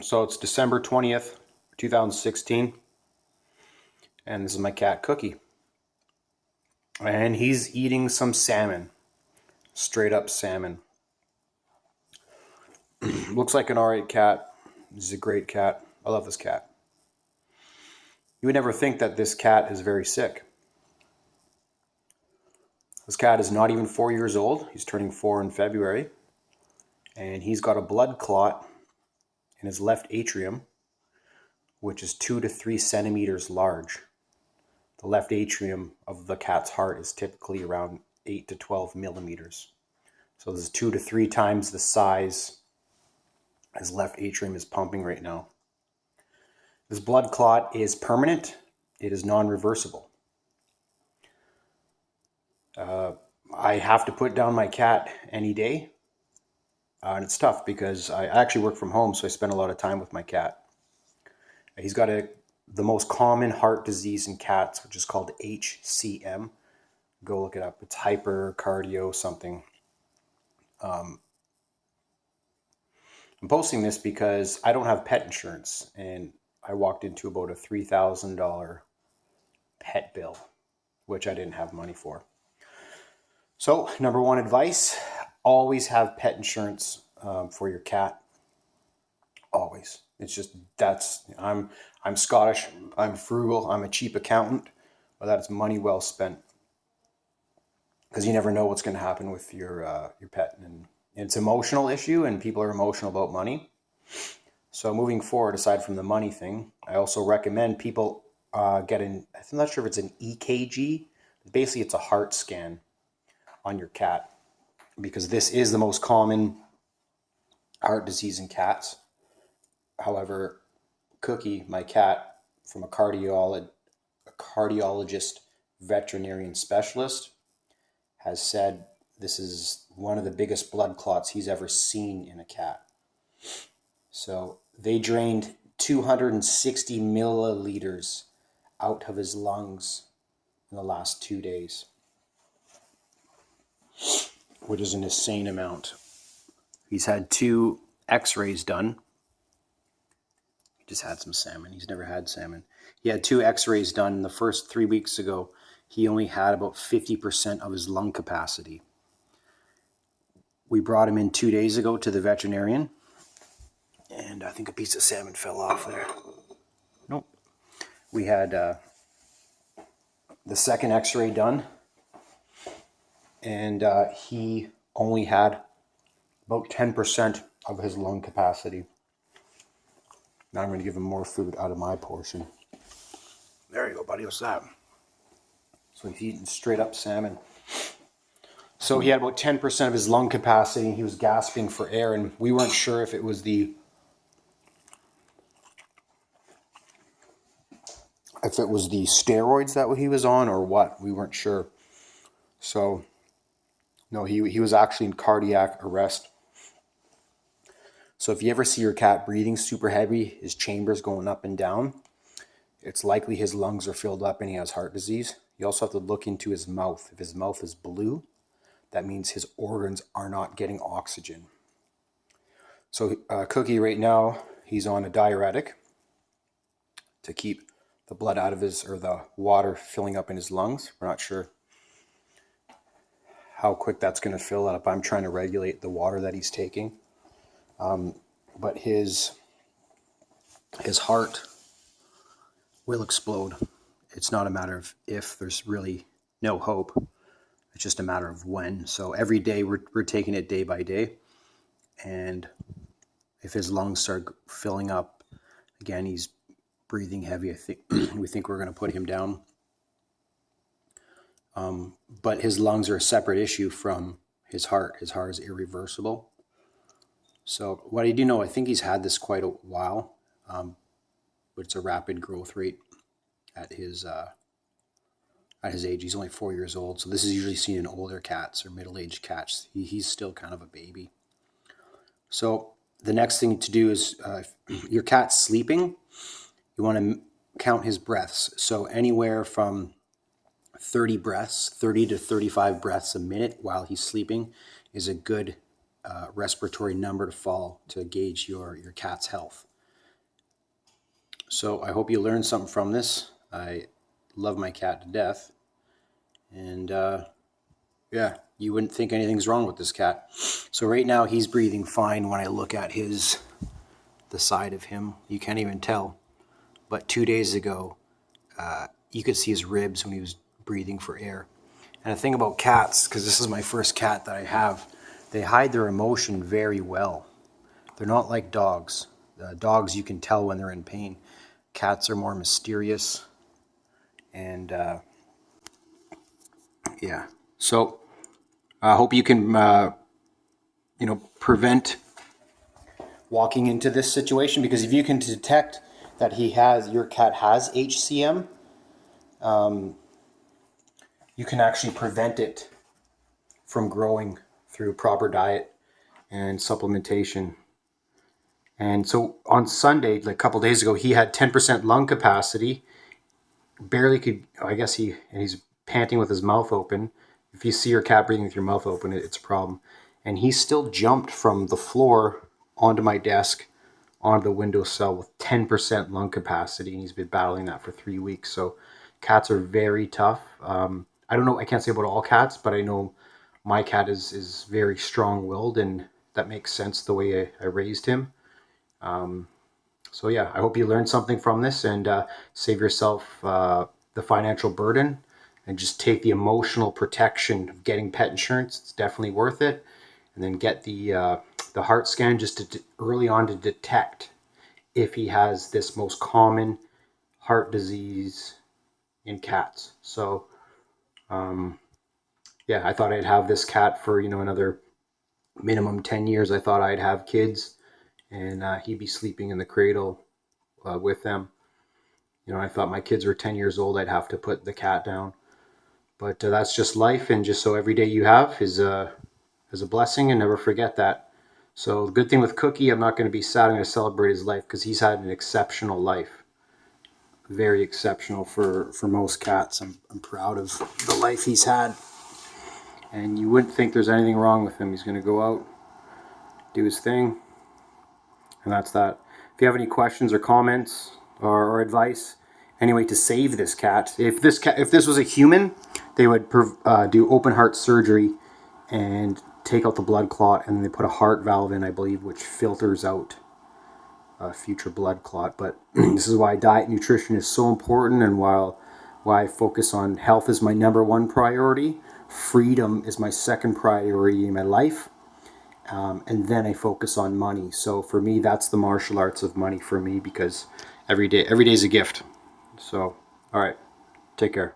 So it's December 20th, 2016, and this is my cat Cookie. And he's eating some salmon, straight up salmon. Looks like an alright cat. He's a great cat. I love this cat. You would never think that this cat is very sick. This cat is not even 4 years old. He's turning 4 in February. And he's got a blood clot in his left atrium, which is 2 to 3 centimeters large. The left atrium of the cat's heart is typically around 8 to 12 millimeters. So this is 2 to 3 times the size his left atrium is pumping right now. This blood clot is permanent. It is non-reversible. I have to put down my cat any day. And it's tough because I actually work from home, so I spend a lot of time with my cat. He's got the most common heart disease in cats, which is called HCM. Go look it up. It's hypercardio something. I'm posting this because I don't have pet insurance, and I walked into about a $3,000 pet bill, which I didn't have money for. So, number one advice, always have pet insurance for your cat. Always. It's just, I'm Scottish, I'm frugal, I'm a cheap accountant, but that's money well spent. Because you never know what's going to happen with your pet. And it's an emotional issue, and people are emotional about money. So moving forward, aside from the money thing, I also recommend people I'm not sure if it's an EKG. Basically, it's a heart scan on your cat, because this is the most common heart disease in cats. However, Cookie, my cat, from a cardiologist, veterinarian specialist, has said this is one of the biggest blood clots he's ever seen in a cat. So they drained 260 milliliters out of his lungs in the last 2 days, which is an insane amount. He's had 2 x-rays done. He just had some salmon. He's never had salmon. He had 2 x-rays done the first 3 weeks ago. He only had about 50% of his lung capacity. We brought him in 2 days ago to the veterinarian, and I think a piece of salmon fell off there. Nope. We had the second x-ray done, and he only had about 10% of his lung capacity. Now I'm going to give him more food out of my portion. There you go, buddy. What's that? So he's eating straight up salmon. So he had about 10% of his lung capacity, and he was gasping for air, and we weren't sure if it was the steroids that he was on or what. We weren't sure. So no, he was actually in cardiac arrest. So if you ever see your cat breathing super heavy, his chambers going up and down, it's likely his lungs are filled up and he has heart disease. You also have to look into his mouth. If his mouth is blue, that means his organs are not getting oxygen. So Cookie right now, he's on a diuretic to keep the blood out of the water filling up in his lungs. We're not sure how quick that's going to fill up. I'm trying to regulate the water that he's taking. But his heart will explode. It's not a matter of if. There's really no hope. It's just a matter of when. So every day we're taking it day by day. And if his lungs start filling up, again, he's breathing heavy, we think we're going to put him down. But his lungs are a separate issue from his heart. His heart is irreversible. So what I do know, I think he's had this quite a while, but it's a rapid growth rate at his age. He's only 4 years old, so this is usually seen in older cats or middle-aged cats. He's still kind of a baby. So the next thing to do is, if your cat's sleeping, you want to count his breaths. So anywhere from 30 to 35 breaths a minute while he's sleeping is a good respiratory number to follow to gauge your cat's health. So I hope you learned something from this. I love my cat to death. And yeah, you wouldn't think anything's wrong with this cat. So right now he's breathing fine. When I look at the side of him, you can't even tell. But 2 days ago, you could see his ribs when he was breathing for air. And the thing about cats, because this is my first cat that I have, they hide their emotion very well. They're not like dogs. Dogs, you can tell when they're in pain. Cats are more mysterious. And yeah, so I hope you can, prevent walking into this situation, because if you can detect that your cat has HCM, you can actually prevent it from growing through proper diet and supplementation. And so on Sunday, like a couple days ago, he had 10% lung capacity, barely could, I guess he's panting with his mouth open. If you see your cat breathing with your mouth open, it's a problem. And he still jumped from the floor onto my desk, onto the windowsill with 10% lung capacity, and he's been battling that for 3 weeks. So cats are very tough. I don't know, I can't say about all cats, but I know my cat is very strong-willed, and that makes sense the way I raised him. So yeah, I hope you learned something from this, and save yourself the financial burden, and just take the emotional protection of getting pet insurance. It's definitely worth it. And then get the heart scan just early on to detect if he has this most common heart disease in cats. So yeah, I thought I'd have this cat for another minimum 10 years. I thought I'd have kids, and he'd be sleeping in the cradle with them. I thought my kids were 10 years old, I'd have to put the cat down. But that's just life, and just so every day you have is a blessing, and never forget that. So the good thing with Cookie, I'm not going to be sad. I'm going to celebrate his life, because he's had an exceptional life. Very exceptional for most cats. I'm proud of the life he's had. And you wouldn't think there's anything wrong with him. He's going to go out, do his thing, and that's that. If you have any questions or comments or advice, any way to save this cat. If this was a human, they would do open heart surgery and take out the blood clot, and then they put a heart valve in, I believe, which filters out future blood clot. But this is why diet and nutrition is so important, and why I focus on health is my #1 priority. Freedom is my second priority in my life. And then I focus on money. So for me, that's the martial arts of money for me, because every day is a gift. So, all right, take care.